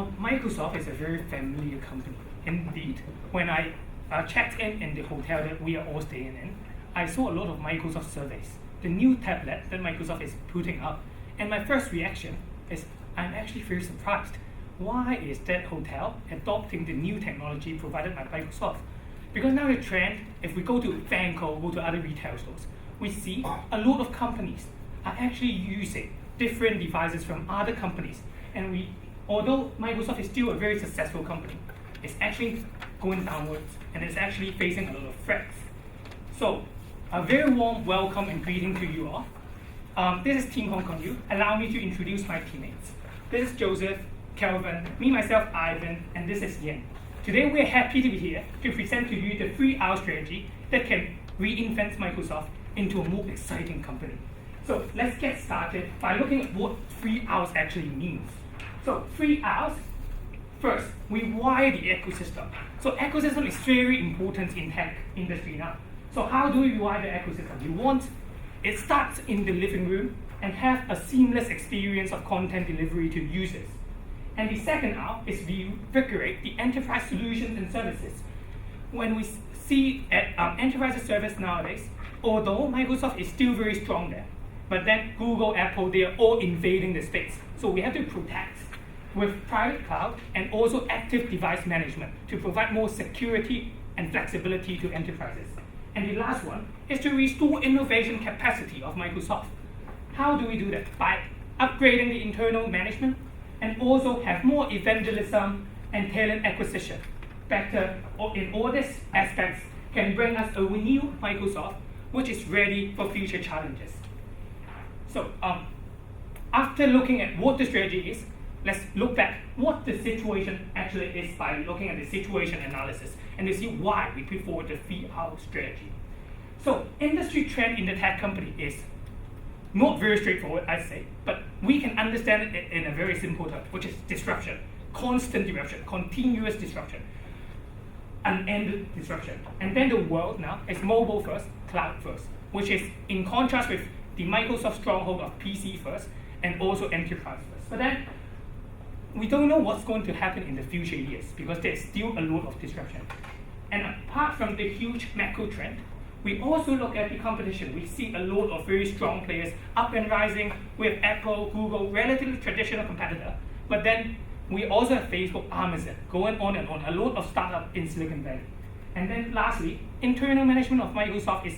Microsoft is a very familiar company. Indeed, when I checked in the hotel that we are all staying in, I saw a lot of Microsoft surveys, the new tablet that Microsoft is putting up. And my first reaction is I'm actually very surprised. Why is that hotel adopting the new technology provided by Microsoft? Because now the trend, if we go to Vanco, go to other retail stores, we see a lot of companies are actually using different devices from other companies. And although Microsoft is still a very successful company, it's actually going downwards and it's actually facing a lot of threats. So, a very warm welcome and greeting to you all. This is Team Hong Kong U. Allow me to introduce my teammates. This is Joseph, Kelvin, me, myself, Ivan, and this is Yen. Today we're happy to be here to present to you the 3R strategy that can reinvent Microsoft into a more exciting company. So let's get started by looking at what 3Rs actually means. So 3Rs, first, we wire the ecosystem. So ecosystem is very important in tech industry now. So how do we wire the ecosystem? It starts in the living room and have a seamless experience of content delivery to users. And the second R is reinvigorate the enterprise solutions and services. When we see at enterprise service nowadays, although Microsoft is still very strong there, but then Google, Apple, they are all invading the space. So we have to protect with private cloud and also active device management to provide more security and flexibility to enterprises. And the last one is to restore innovation capacity of Microsoft. How do we do that? By upgrading the internal management and also have more evangelism and talent acquisition. Better in all these aspects can bring us a renewed Microsoft which is ready for future challenges. So after looking at what the strategy is, let's look back what the situation actually is by looking at the situation analysis and to see why we put forward the 3R strategy. So industry trend in the tech company is not very straightforward, I say, but we can understand it in a very simple term, which is disruption, constant disruption, continuous disruption, unended disruption. And then the world now is mobile first, cloud first, which is in contrast with the Microsoft stronghold of PC first and also enterprise first. But then we don't know what's going to happen in the future years because there's still a lot of disruption. And apart from the huge macro trend, we also look at the competition. We see a lot of very strong players up and rising with Apple, Google, relatively traditional competitor. But then we also have Facebook, Amazon, going on and on, a lot of startups in Silicon Valley. And then lastly, internal management of Microsoft is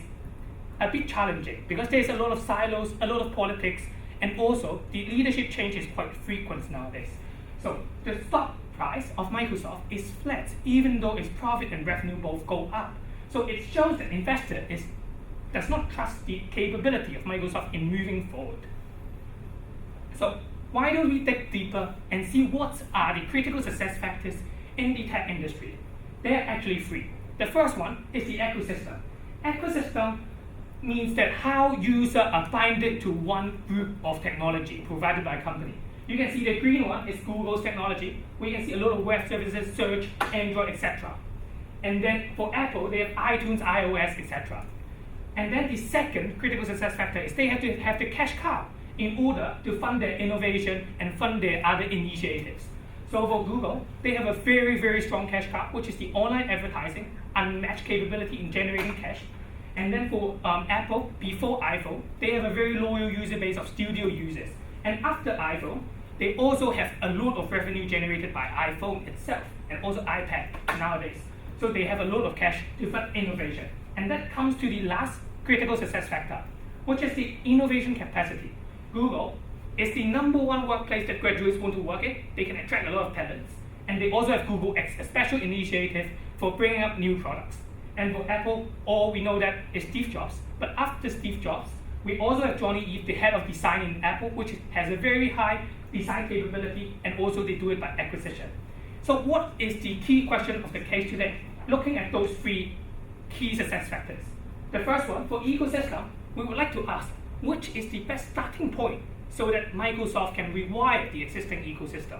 a bit challenging because there's a lot of silos, a lot of politics, and also the leadership change is quite frequent nowadays. So the stock price of Microsoft is flat, even though its profit and revenue both go up. So it shows that investor does not trust the capability of Microsoft in moving forward. So why don't we dig deeper and see what are the critical success factors in the tech industry? There are actually three. The first one is the ecosystem. Ecosystem means that how users are binded to one group of technology provided by a company. You can see the green one is Google's technology. We can see a lot of web services, search, Android, etc. And then for Apple, they have iTunes, iOS, etc. And then the second critical success factor is they have to have the cash cow in order to fund their innovation and fund their other initiatives. So for Google, they have a very, very strong cash cow, which is the online advertising, unmatched capability in generating cash. And then for Apple, before iPhone, they have a very loyal user base of studio users. And after iPhone, they also have a lot of revenue generated by iPhone itself and also iPad nowadays. So they have a lot of cash to fund innovation. And that comes to the last critical success factor, which is the innovation capacity. Google is the #1 workplace that graduates want to work in. They can attract a lot of talents. And they also have Google X, a special initiative for bringing up new products. And for Apple, all we know that is Steve Jobs. But after Steve Jobs, we also have Johnny Ive, the head of design in Apple, which has a very high design capability, and also they do it by acquisition. So what is the key question of the case today? Looking at those three key success factors. The first one, for ecosystem, we would like to ask, which is the best starting point so that Microsoft can rewire the existing ecosystem?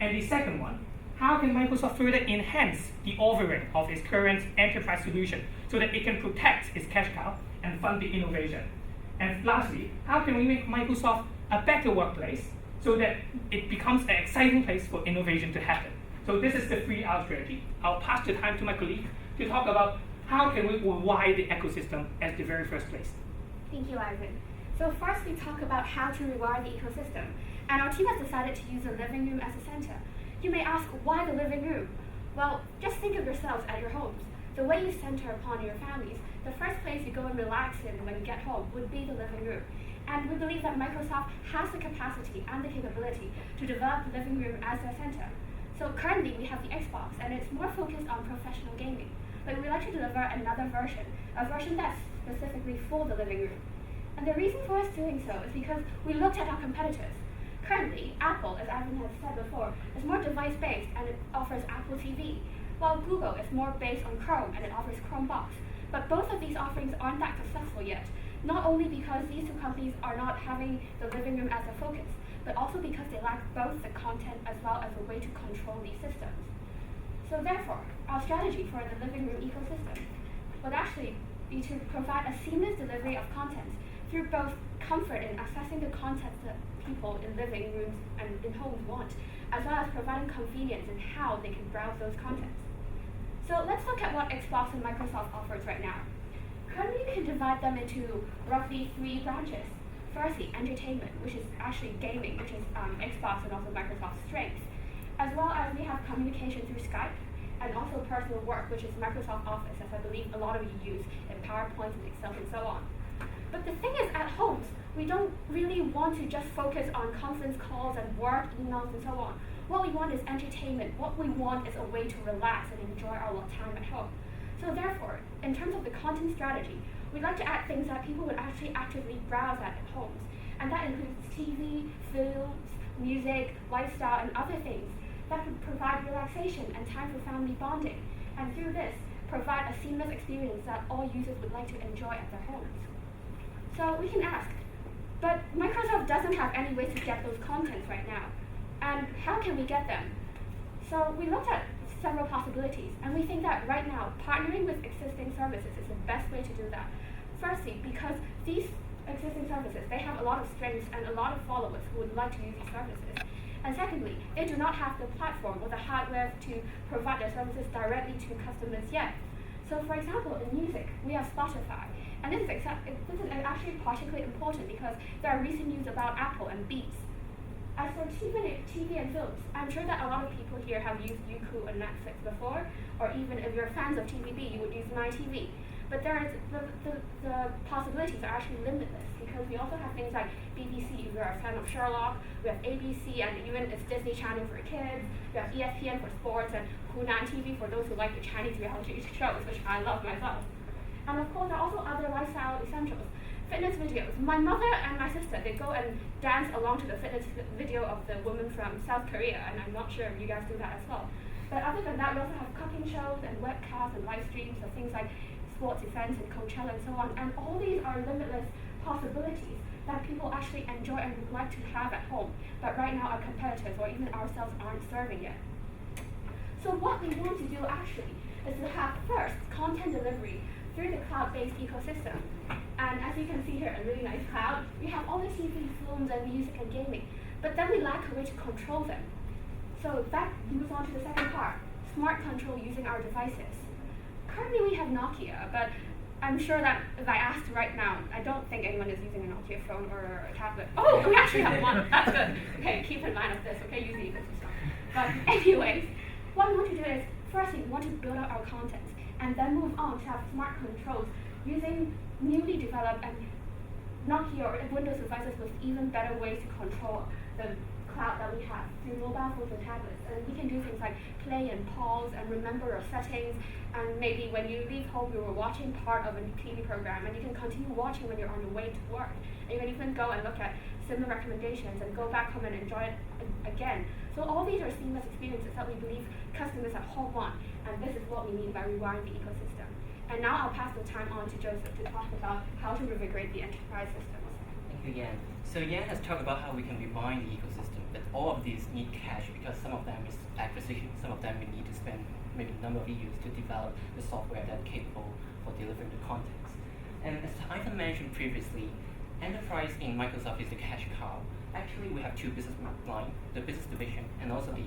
And the second one, how can Microsoft further enhance the offering of its current enterprise solution so that it can protect its cash cow and fund the innovation? And lastly, how can we make Microsoft a better workplace so that it becomes an exciting place for innovation to happen. So this is the 3R strategy. I'll pass the time to my colleague to talk about how can we rewire the ecosystem at the very first place. Thank you, Ivan. So first we talk about how to rewire the ecosystem. And our team has decided to use the living room as a center. You may ask, why the living room? Well, just think of yourselves at your homes. The way you center upon your families, the first place you go and relax in when you get home would be the living room. And we believe that Microsoft has the capacity and the capability to develop the living room as their center. So currently we have the Xbox, and it's more focused on professional gaming. But we'd like to deliver another version, a version that's specifically for the living room. And the reason for us doing so is because we looked at our competitors. Currently, Apple, as Ivan has said before, is more device-based and it offers Apple TV, while Google is more based on Chrome and it offers Chromebox. But both of these offerings aren't that successful yet, not only because these two companies are not having the living room as a focus, but also because they lack both the content as well as a way to control these systems. So therefore, our strategy for the living room ecosystem would actually be to provide a seamless delivery of content through both comfort in accessing the content that people in living rooms and in homes want, as well as providing convenience in how they can browse those contents. So let's look at what Xbox and Microsoft offers right now. Currently, we can divide them into roughly 3 branches. Firstly, entertainment, which is actually gaming, which is Xbox and also Microsoft's strength, as well as we have communication through Skype, and also personal work, which is Microsoft Office, as I believe a lot of you use in PowerPoint and Excel and so on. But the thing is, at homes, we don't really want to just focus on conference calls and work, emails, and so on. What we want is entertainment. What we want is a way to relax and enjoy our time at home. So therefore, in terms of the content strategy, we'd like to add things that people would actually actively browse at homes. And that includes TV, films, music, lifestyle, and other things that would provide relaxation and time for family bonding. And through this, provide a seamless experience that all users would like to enjoy at their homes. So we can ask, but Microsoft doesn't have any way to get those contents right now. And how can we get them? So we looked at several possibilities, and we think that right now, partnering with existing services is the best way to do that. Firstly, because these existing services, they have a lot of strengths and a lot of followers who would like to use these services. And secondly, they do not have the platform or the hardware to provide their services directly to customers yet. So for example, in music, we have Spotify. And this is actually particularly important because there are recent news about Apple and Beats. As for TV and films, I'm sure that a lot of people here have used Youku and Netflix before, or even if you're fans of TVB, you would use MyTV. But the possibilities are actually limitless because we also have things like BBC if you're a fan of Sherlock, we have ABC and even it's Disney Channel for kids, we have ESPN for sports, and Hunan TV for those who like the Chinese reality shows, which I love myself. And of course, there are also other lifestyle essentials. Fitness videos. My mother and my sister, they go and dance along to the fitness video of the woman from South Korea, and I'm not sure if you guys do that as well. But other than that, we also have cooking shows and webcasts and live streams of things like sports events and Coachella and so on. And all these are limitless possibilities that people actually enjoy and would like to have at home. But right now, our competitors or even ourselves aren't serving yet. So what we want to do actually is to have first content delivery through the cloud-based ecosystem. And as you can see here, a really nice cloud. We have all the TV, films, and music and gaming, but then we lack a way to control them. So that moves on to the second part, smart control using our devices. Currently we have Nokia, but I'm sure that if I asked right now, I don't think anyone is using a Nokia phone or a tablet. Oh, we actually have one, that's good. Okay, keep in mind of this, okay, use the ecosystem. But anyways, what we want to do is, firstly, we want to build out our content, and then move on to have smart controls using newly developed and Nokia or Windows devices with even better ways to control the cloud that we have through mobile phones and tablets. And we can do things like play and pause and remember your settings, and maybe when you leave home you were watching part of a TV program and you can continue watching when you're on your way to work. And you can even go and look at similar recommendations and go back home and enjoy it again. So all these are seamless experiences that we believe customers at home want, and this is what we mean by rewiring the ecosystem. And now I'll pass the time on to Joseph to talk about how to reinvigorate the enterprise systems. Thank you, Yan. So Yan has talked about how we can rewind the ecosystem, but all of these need cash because some of them is acquisition, some of them we need to spend maybe a number of years to develop the software that's capable for delivering the context. And as Ivan mentioned previously, enterprise in Microsoft is the cash cow, actually we have two business lines, the business division and also the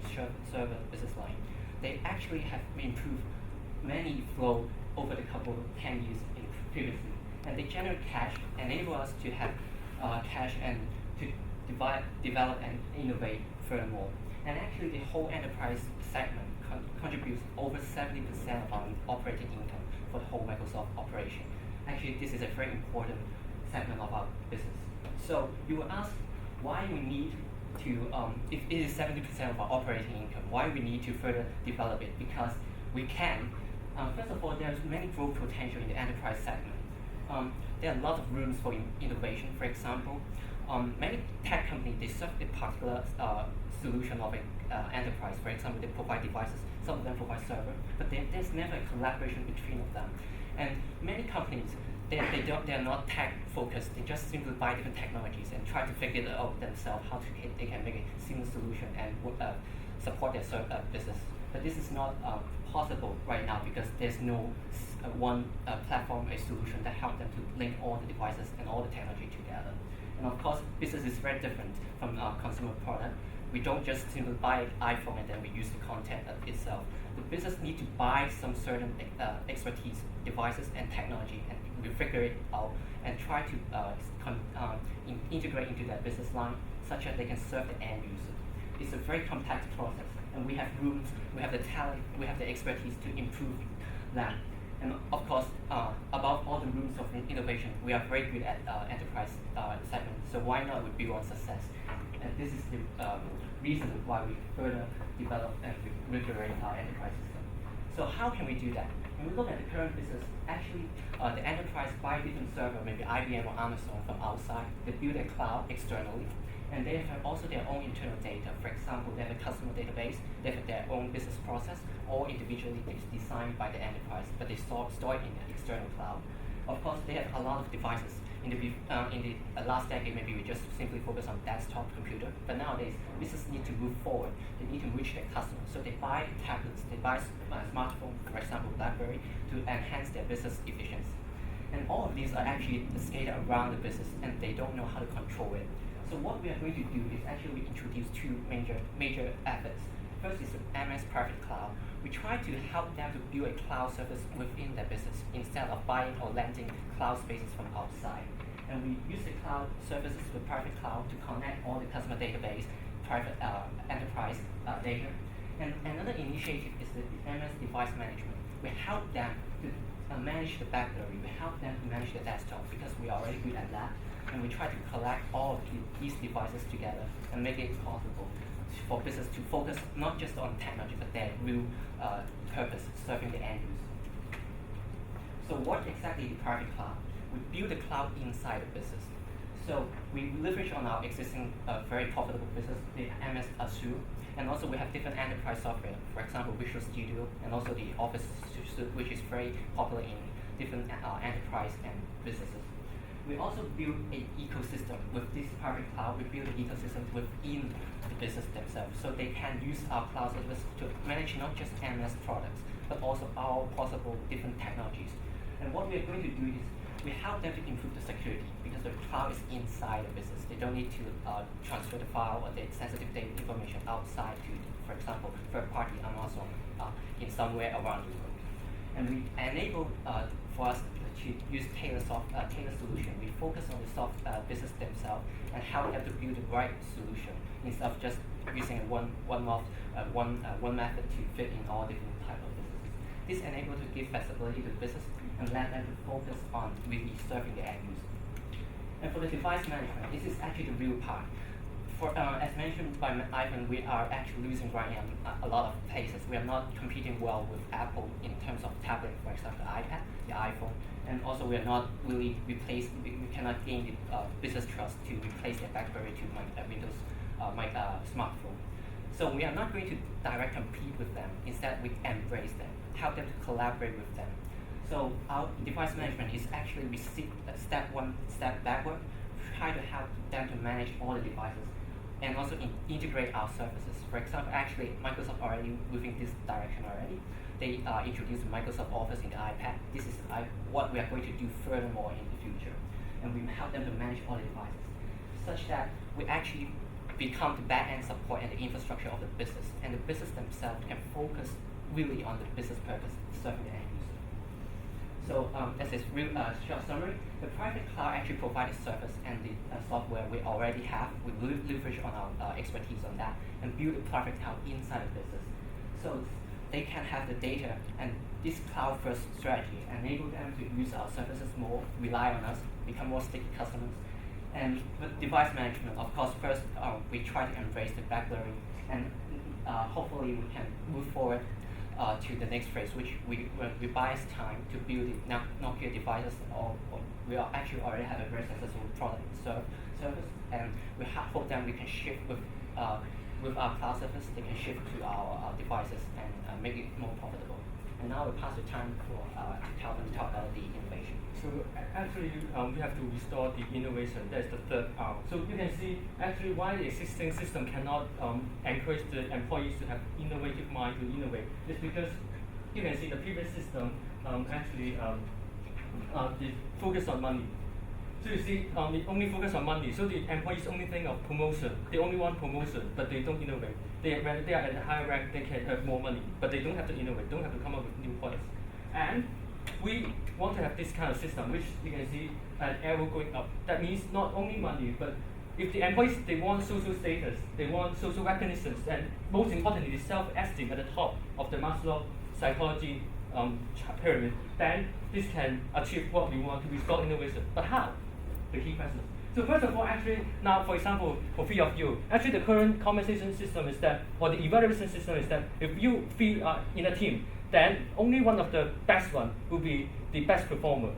server business line. They actually have improved many flow over the couple of 10 years previously. And they generate cash, enable us to have cash and to develop and innovate furthermore. And actually the whole enterprise segment contributes over 70% of our operating income for the whole Microsoft operation. Actually, this is a very important segment of our business. So you will ask why we need to, if it is 70% of our operating income, why we need to further develop it? Because we can. First of all, there's many growth potential in the enterprise segment. There are a lot of rooms for innovation. For example, many tech companies, they serve a particular solution of an enterprise. For example, they provide devices, some of them provide server, but there's never a collaboration between of them. And many companies, they are not tech focused. They just simply buy different technologies and try to figure it out themselves how they can make a seamless solution and support their business. But this is not possible right now because there's no one platform, a solution that helps them to link all the devices and all the technology together. And of course, business is very different from consumer product. We don't just simply buy an iPhone and then we use the content itself. The business need to buy some certain expertise, devices and technology, and we figure it out and try to integrate into their business line such that they can serve the end user. It's a very complex process, and we have rooms, we have the talent, we have the expertise to improve that. And of course, above all the rooms of innovation, we are very good at enterprise segment. So why not we build on success? And this is the reason why we further develop and rigorate our enterprise system. So how can we do that? When we look at the current business, actually the enterprise buy different server, maybe IBM or Amazon from outside. They build a cloud externally, and they have also their own internal data. For example, they have a customer database, they have their own business process, all individually designed by the enterprise, but they store it in the external cloud. Of course, they have a lot of devices. In the last decade, maybe we just simply focus on desktop computer, but nowadays, business need to move forward. They need to reach their customers. So they buy tablets, they buy smartphones, for example, BlackBerry, to enhance their business efficiency. And all of these are actually scattered around the business, and they don't know how to control it. So what we are going to do is actually introduce two major efforts. First is the MS Private Cloud. We try to help them to build a cloud service within their business instead of buying or renting cloud spaces from outside. And we use the cloud services, the private cloud, to connect all the customer database, private enterprise data. And another initiative is the MS device management. We help them to manage the BlackBerry. We help them to manage the desktop because we are already good at that. And we try to collect all of these devices together and make it possible for business to focus not just on technology, but their real purpose, serving the end user. So what exactly is the private cloud? We build the cloud inside the business. So we leverage on our existing very profitable business, the MS Azure, and also we have different enterprise software, for example, Visual Studio, and also the Office Suite, which is very popular in different enterprise and businesses. We also build an ecosystem with this private cloud. We build an ecosystem within the business themselves, so they can use our cloud service to manage not just MS products, but also our possible different technologies. And what we are going to do is we help them to improve the security because the cloud is inside the business. They don't need to transfer the file or the sensitive data information outside to, for example, third-party Amazon in somewhere around the world. And we enable for us to use tailored solution. We focus on the business themselves and help them to build the right solution instead of just using one method to fit in all different type of businesses. This enables to give flexibility to the business and let them to focus on really serving the end user. And for the device management, this is actually the real part. For, as mentioned by Ivan, we are actually losing ground in a lot of places. We are not competing well with Apple in terms of tablet, for example, the iPad, the iPhone, and also we are not really we cannot gain the business trust to replace the BlackBerry to my Windows, smartphone. So we are not going to direct compete with them. Instead, we embrace them, help them to collaborate with them. So our device management is actually we seek one step backward, try to help them to manage all the devices, and also integrate our services. For example, actually, Microsoft already moving this direction already. They introduced Microsoft Office in the iPad. This is what we are going to do furthermore in the future. And we help them to manage all the devices. such that we actually become the back-end support and the infrastructure of the business, and the business themselves can focus really on the business purpose, serving the end user. So as a real short summary, the private cloud actually provides service and the software we already have. We leverage on our expertise on that and build a private cloud inside the business. So they can have the data, and this cloud-first strategy enable them to use our services more, rely on us, become more sticky customers. And with device management, of course, first we try to embrace the backlearning, and hopefully we can move forward to the next phase, which we buy us time to build the Nokia devices, or we actually already have a very successful product service, and we hope that we can shift with our cloud service, they can shift to our devices and make it more profitable. And now we pass the time for Calvin to talk about the innovation. So actually, we have to restore the innovation. That's the third part. So you can see actually why the existing system cannot encourage the employees to have innovative mind to innovate. It's because you can see the previous system they focus on money. So you see, they only focus on money. So the employees only think of promotion. They only want promotion, but they don't innovate. When they are at a higher rank, they can have more money, but they don't have to innovate, don't have to come up with new products. And we want to have this kind of system, which you can see an arrow going up. That means not only money, but if the employees, they want social status, they want social recognition, and most importantly, the self-esteem at the top of the Maslow psychology pyramid, then this can achieve what we want to restore innovation. But how? The key question. So first of all, actually, now for example, for three of you, actually the current compensation system is that, or the evaluation system is that, if you three are in a team, then only one of the best one will be the best performer,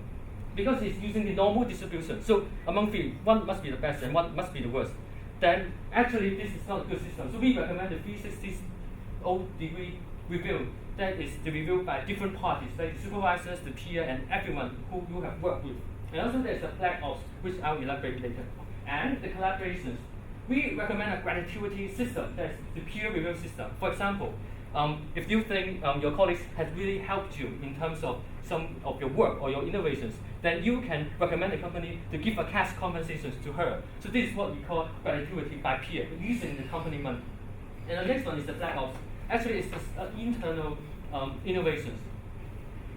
because it's using the normal distribution. So among three, one must be the best and one must be the worst. Then actually this is not a good system. So we recommend the 360-degree review. That is the review by different parties, like the supervisors, the peer, and everyone who you have worked with. And also there's a black ops, which I'll elaborate later. And the collaborations. We recommend a gratuity system, that's the peer review system. For example, if you think your colleagues has really helped you in terms of some of your work or your innovations, then you can recommend the company to give a cash compensation to her. So this is what we call gratuity by peer, using the company money. And the next one is the black ops. Actually, it's internal innovations.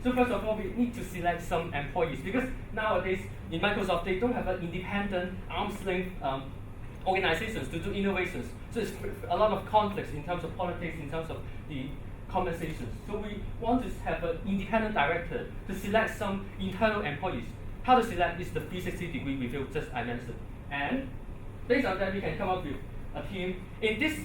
So first of all, we need to select some employees, because nowadays in Microsoft they don't have an independent arm's length organizations to do innovations. So it's a lot of conflicts in terms of politics, in terms of the compensations. So we want to have an independent director to select some internal employees. How to select is the 360-degree review just I mentioned. And based on that, we can come up with a team. In this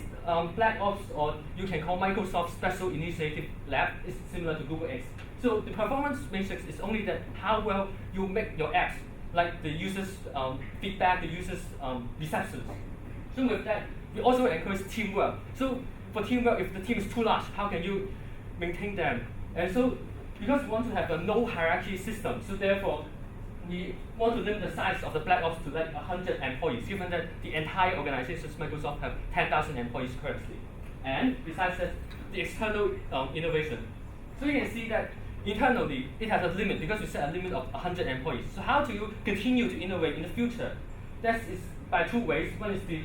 Black Ops, or you can call Microsoft Special Initiative Lab, is similar to Google X. So the performance matrix is only that how well you make your apps, like the users' feedback, the users' receptions. So with that, we also encourage teamwork. So for teamwork, if the team is too large, how can you maintain them? And so because we want to have a no hierarchy system, so therefore we want to limit the size of the Black Ops to like 100 employees, given that the entire organizations Microsoft have 10,000 employees currently. And besides that, the external innovation. So you can see that internally, it has a limit because we set a limit of 100 employees. So how do you continue to innovate in the future? That is by two ways. One is the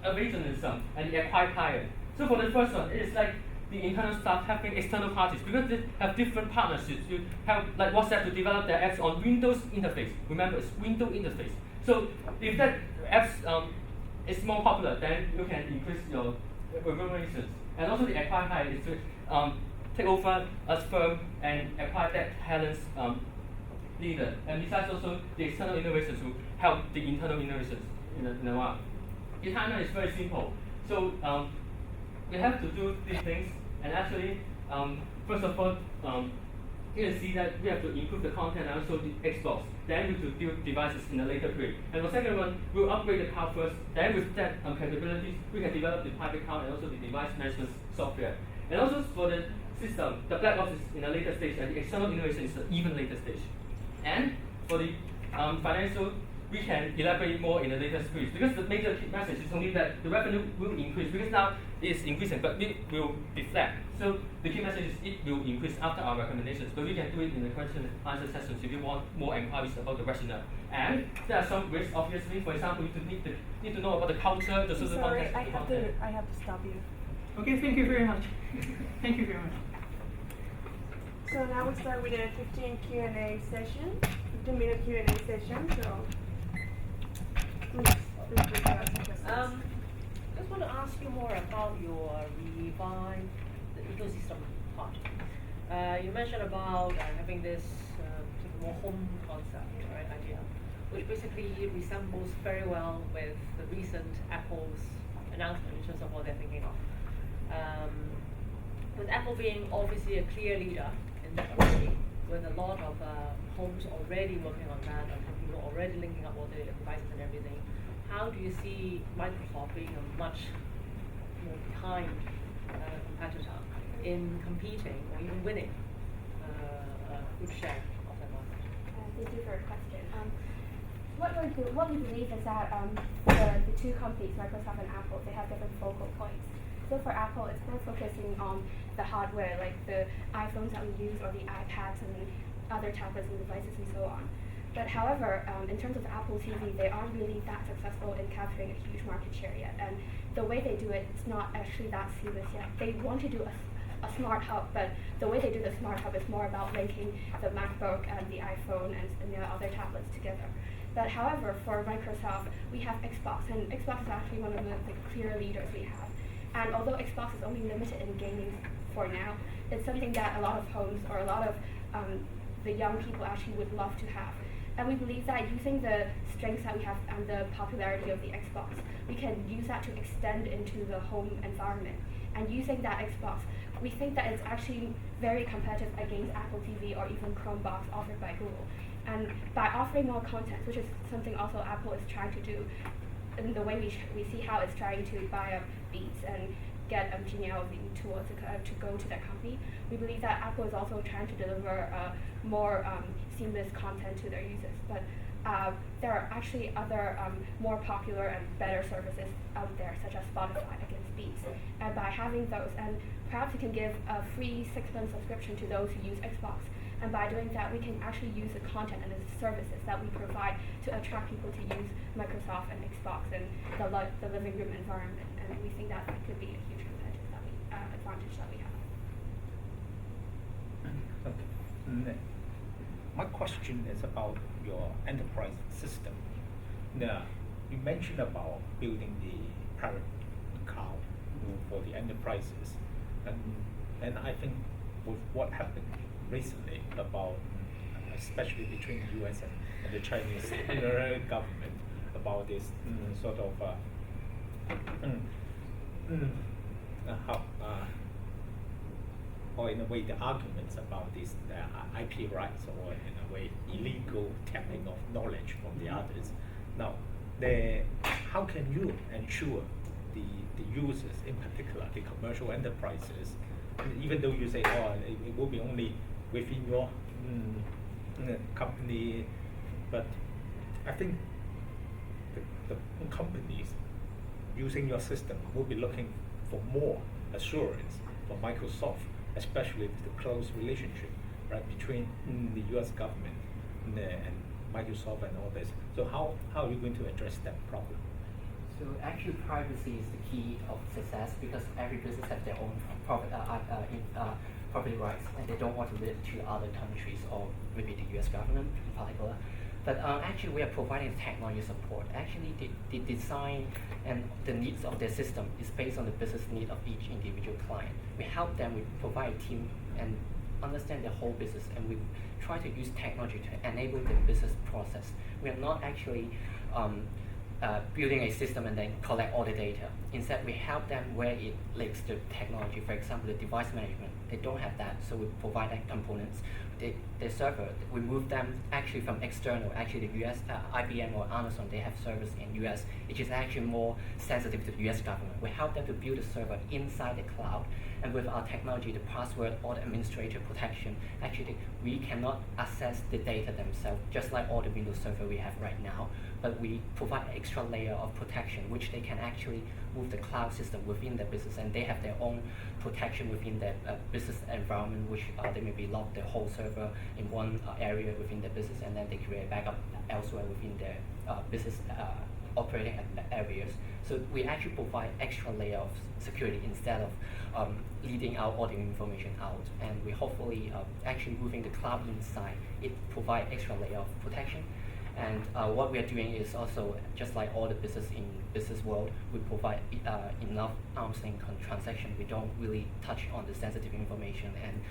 evangelism and the acquired hire. So for the first one, it is like the internal staff having external parties, because they have different partnerships. You have like WhatsApp to develop their apps on Windows interface. Remember, it's Windows interface. So if that apps is more popular, then you can increase your remunerations. And also the acquired hire is to take over a firm and acquire that talent's leader. And besides also the external innovations will help the internal innovations in a while. The timeline is very simple. So we have to do these things, and actually, first of all, you can see that we have to improve the content and also the Xbox. Then we will build devices in a later period. And the second one, we'll upgrade the cloud first. Then with that capabilities, we can develop the private cloud and also the device management software. And also for the system, the black box is in a later stage, and the external innovation is an even later stage. And for the financial we can elaborate more in the later speech, because the major key message is only that the revenue will increase, because now it's increasing, but it will be flat. So the key message is it will increase after our recommendations, but we can do it in the question and answer sessions if you want more inquiries about the rationale. And there are some risks, obviously. For example, you need to know about the culture, the social Sorry, context of the content. I have to stop you. Okay, thank you very much. Thank you very much. So now we start with a 15 Q&A session, 15-minute Q&A session. So please ask questions. Just want to ask you more about your revive the ecosystem part. You mentioned about having this sort of more home concept, right, idea, which basically resembles very well with the recent Apple's announcement in terms of what they're thinking of. With Apple being obviously a clear leader in that already, with a lot of homes already working on that, and people already linking up all the devices and everything, how do you see Microsoft being a much more behind competitor in competing or even winning a good share of that market? Thank you for your question. What we believe is that the two companies, Microsoft and Apple, they have different focal points. So for Apple, it's more focusing on the hardware, like the iPhones that we use or the iPads and other tablets and devices and so on. But however, in terms of Apple TV, they aren't really that successful in capturing a huge market share yet. And the way they do it, it's not actually that seamless yet. They want to do a smart hub, but the way they do the smart hub is more about linking the MacBook and the iPhone and the other tablets together. But however, for Microsoft, we have Xbox, and Xbox is actually one of the clear leaders we have. And although Xbox is only limited in gaming for now, it's something that a lot of homes or a lot of the young people actually would love to have. And we believe that using the strengths that we have and the popularity of the Xbox, we can use that to extend into the home environment. And using that Xbox, we think that it's actually very competitive against Apple TV or even Chromebox offered by Google. And by offering more content, which is something also Apple is trying to do, in the way we see how it's trying to buy up Beats and get a genealogy tool to go to that company, we believe that Apple is also trying to deliver more seamless content to their users. But there are actually other more popular and better services out there, such as Spotify against Beats. And by having those, and perhaps we can give a free 6-month subscription to those who use Xbox. And by doing that, we can actually use the content and the services that we provide to attract people to use Microsoft and Xbox and the living room environment. And we think that could be a huge competitive advantage that we have. Okay. My question is about your enterprise system. Now, you mentioned about building the private cloud for the enterprises, and I think with what happened recently about, especially between the US and the Chinese government, about this sort of or in a way the arguments about this IP rights, or in a way illegal tapping of knowledge from the others. Now, how can you ensure the users, in particular the commercial enterprises, even though you say, oh, it will be only within your company, but I think the companies using your system will be looking for more assurance from Microsoft, especially with the close relationship right between the US government and Microsoft and all this. So how are you going to address that problem? So actually, privacy is the key of success, because every business has their own property rights, and they don't want to live to other countries or maybe the U.S. government in particular. But actually, we are providing technology support. Actually, the design and the needs of their system is based on the business need of each individual client. We help them, we provide a team and understand the whole business, and we try to use technology to enable the business process. We are not actually building a system and then collect all the data. Instead, we help them where it links to technology. For example, the device management, they don't have that, so we provide that components. the server, we move them actually from external. Actually, the US, IBM or Amazon, they have servers in US, which is actually more sensitive to the US government. We help them to build a server inside the cloud, and with our technology, the password or the administrator protection, actually we cannot access the data themselves, just like all the Windows server we have right now, but we provide an extra layer of protection, which they can actually move the cloud system within the business, and they have their own protection within their business environment, which they maybe lock the whole server in one area within the business, and then they create backup elsewhere within their business operating areas. So we actually provide extra layer of security instead of leading out all the information out, and we hopefully actually moving the cloud inside, it provide extra layer of protection. And what we are doing is also, just like all the business in business world, we provide enough arm's length transaction. We don't really touch on the sensitive information, and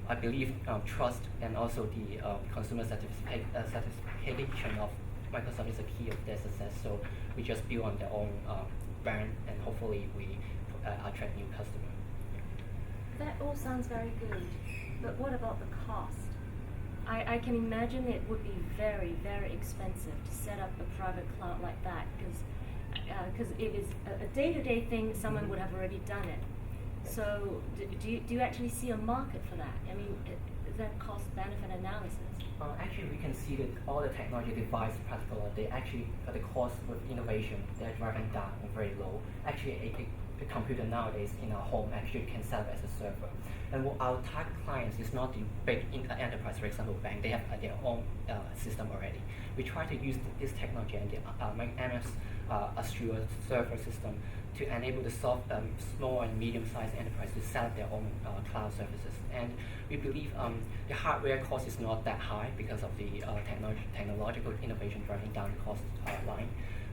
I believe trust and also the consumer satisfaction of Microsoft is a key of their success. So we just build on their own brand, and hopefully we attract new customers. That all sounds very good, but what about the cost? I can imagine it would be very, very expensive to set up a private cloud like that, because if it's a day-to-day thing, someone would have already done it. So do you actually see a market for that? I mean, is there cost-benefit analysis? Actually, we can see that all the technology devices, particularly, they actually, the cost with innovation, they're driving down and very low. Actually, a computer nowadays in our home actually can serve as a server. And what our target clients is not the big enterprise, for example, bank. They have their own system already. We try to use this technology and the MS Azure server system to enable the small and medium-sized enterprise to set up their own cloud services. And we believe the hardware cost is not that high because of the technological innovation driving down the cost line.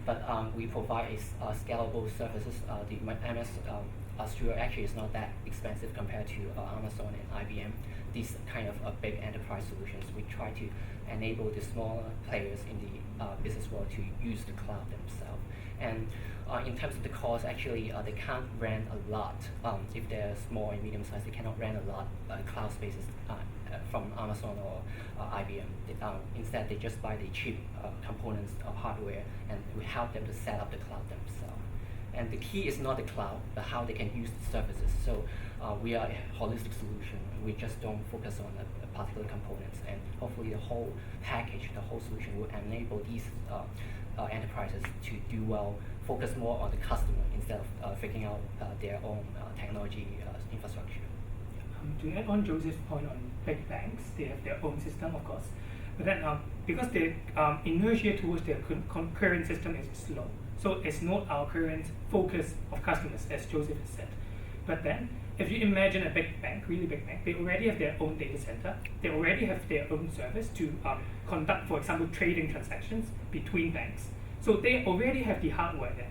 But we provide scalable services. The MS Azure actually is not that expensive compared to Amazon and IBM. These kind of big enterprise solutions, we try to enable the smaller players in the business world to use the cloud themselves. And in terms of the cost, actually, they can't rent a lot. If they're small and medium sized, they cannot rent a lot cloud spaces from Amazon or IBM. Instead, they just buy the cheap components of hardware, and we help them to set up the cloud themselves. And the key is not the cloud, but how they can use the services. So we are a holistic solution. We just don't focus on a particular components, and hopefully the whole package, the whole solution will enable these enterprises to do well, focus more on the customer instead of figuring out their own technology infrastructure. To add on Joseph's point on big banks, they have their own system, of course. But then because the inertia towards their current system is slow, so it's not our current focus of customers, as Joseph has said. But then, if you imagine a big bank, really big bank, they already have their own data center, they already have their own service to conduct, for example, trading transactions between banks. So they already have the hardware there.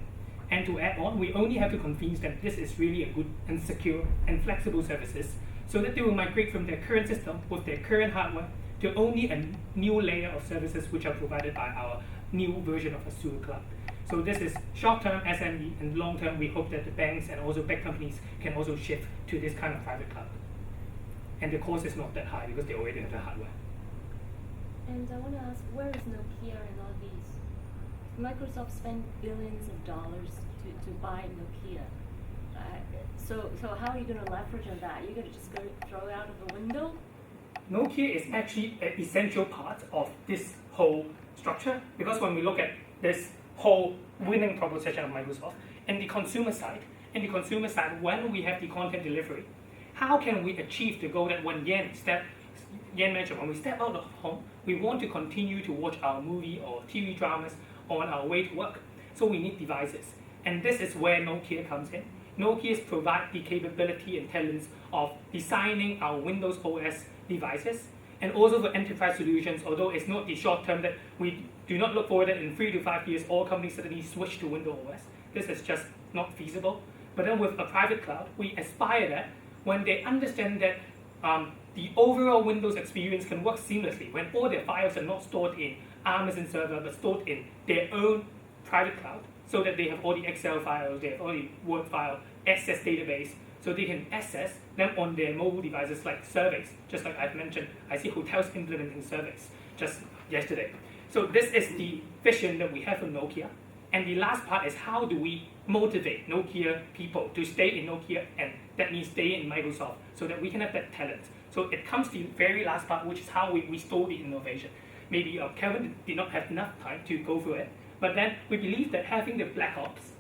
And to add on, we only have to convince them this is really a good and secure and flexible services, so that they will migrate from their current system with their current hardware to only a new layer of services which are provided by our new version of Azure Cloud. So this is short-term SME, and long-term we hope that the banks and also big companies can also shift to this kind of private cloud. And the cost is not that high because they already have the hardware. And I want to ask, where is Nokia in all these? Microsoft spent billions of dollars to buy Nokia. So how are you going to leverage on that? You're going to just go throw it out of the window? Nokia is actually an essential part of this whole structure, because when we look at this whole winning proposition of Microsoft in the consumer side, when we have the content delivery, how can we achieve the goal that when Yan mentioned, when we step out of home, we want to continue to watch our movie or TV dramas on our way to work. So we need devices. And this is where Nokia comes in. Nokia provides the capability and talents of designing our Windows OS devices, and also for enterprise solutions, although it's not the short term that we do not look forward that in 3 to 5 years all companies suddenly switch to Windows OS. This is just not feasible. But then with a private cloud, we aspire that when they understand that the overall Windows experience can work seamlessly, when all their files are not stored in Amazon server but stored in their own private cloud, so that they have all the Excel files, they have all the Word file, access database, so they can access them on their mobile devices like surveys. Just like I've mentioned, I see hotels implementing surveys just yesterday. So this is the vision that we have for Nokia. And the last part is how do we motivate Nokia people to stay in Nokia, and that means stay in Microsoft, so that we can have that talent. So it comes to the very last part, which is how we restore the innovation. Maybe Kevin did not have enough time to go through it, but then we believe that having the Black Ops,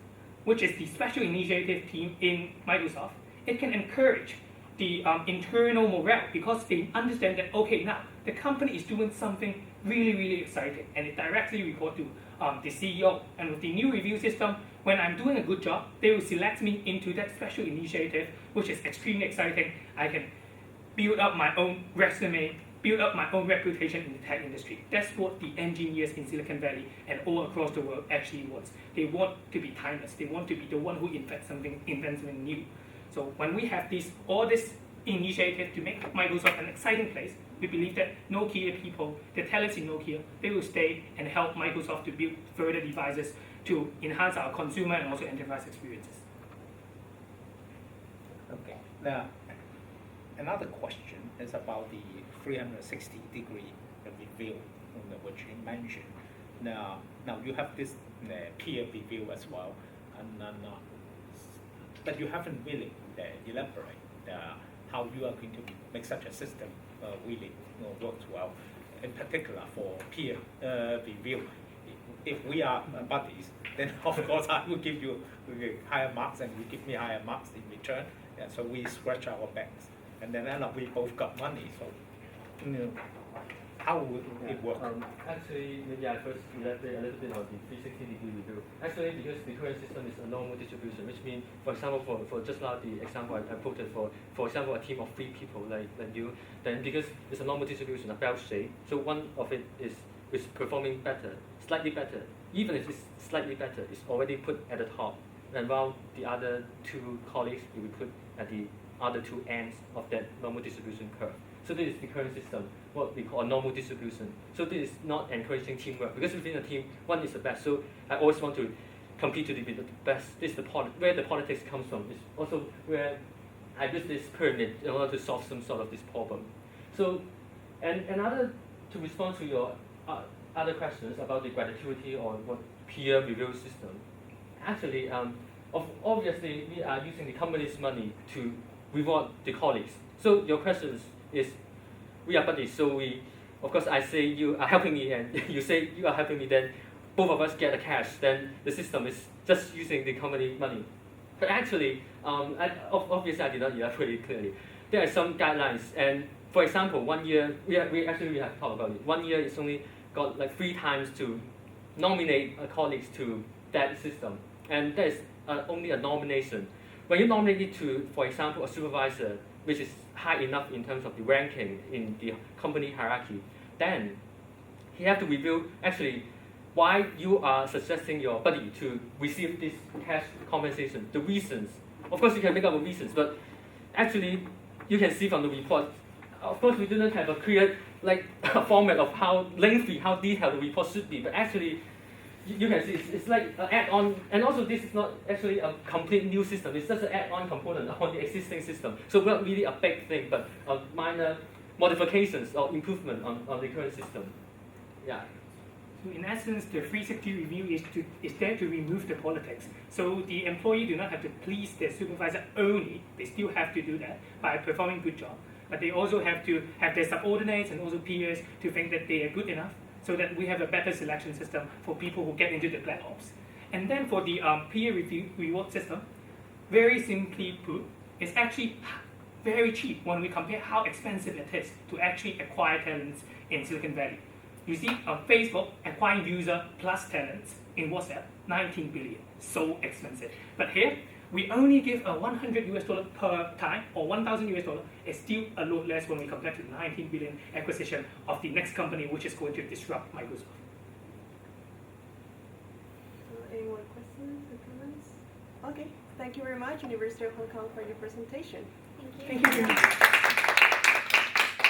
which is the special initiative team in Microsoft, it can encourage the internal morale, because they understand that, okay, now the company is doing something really, really exciting, and it directly report to the CEO. And with the new review system, when I'm doing a good job, they will select me into that special initiative, which is extremely exciting. I can build up my own resume, build up my own reputation in the tech industry. That's what the engineers in Silicon Valley and all across the world actually wants. They want to be timeless. They want to be the one who invents something new. So when we have all this initiative to make Microsoft an exciting place, we believe that Nokia people, the talents in Nokia, they will stay and help Microsoft to build further devices to enhance our consumer and also enterprise experiences. Okay. Now, another question is about the 360-degree review which you mentioned. Now you have this peer review as well, and but you haven't really elaborate how you are going to make such a system really works well. In particular for peer review, if we are buddies, then of course I will give you higher marks and you give me higher marks in return. Yeah, so we scratch our backs, and then end up we both got money. So how would it work? Actually, maybe I first elaborate a little bit on the 360-degree review. Actually, because the current system is a normal distribution, which means, for example, for just now the example I quoted for example, a team of 3 people like you, then because it's a normal distribution, a bell shape, so one of it is performing better, slightly better. Even if it's slightly better, it's already put at the top, and while the other 2 colleagues will be put at the other 2 ends of that normal distribution curve. So this is the current system, what we call a normal distribution. So this is not encouraging teamwork, because within a team, one is the best. So I always want to compete to be the best. This is where the politics comes from. It's also where I built this pyramid in order to solve some sort of this problem. So, and another, to respond to your other questions about the gratuity or what peer review system, actually, obviously we are using the company's money to reward the colleagues. So your questions is, we are buddies, so of course I say you are helping me and you say you are helping me, then both of us get the cash, then the system is just using the company money. But actually, obviously I did not elaborate it clearly. There are some guidelines, and for example, 1 year, we have talked about it. 1 year it's only got like 3 times to nominate colleagues to that system, and that is only a nomination. When you nominate it to, for example, a supervisor, which is high enough in terms of the ranking in the company hierarchy, then he have to review actually why you are suggesting your buddy to receive this cash compensation, the reasons. Of course, you can make up the reasons, but actually, you can see from the report, of course, we didn't have a clear format of how lengthy, how detailed the report should be, but actually, you can see it's like an add-on, and also this is not actually a complete new system, it's just an add-on component on the existing system. So not really a big thing, but minor modifications or improvement on the current system. Yeah. So in essence, the 360 review is there to remove the politics. So the employee do not have to please their supervisor only, they still have to do that by performing good job. But they also have to have their subordinates and also peers to think that they are good enough, so that we have a better selection system for people who get into the Black Ops. And then for the peer review reward system, very simply put, it's actually very cheap when we compare how expensive it is to actually acquire talents in Silicon Valley. You see, on Facebook, acquiring user plus talents in WhatsApp, 19 billion, so expensive. But here, we only give a $100 per time, or $1,000. It's still a lot less when we compare to 19 billion acquisition of the next company, which is going to disrupt Microsoft. Any more questions or comments? Okay, thank you very much, University of Hong Kong, for your presentation. Thank you. Thank you very much.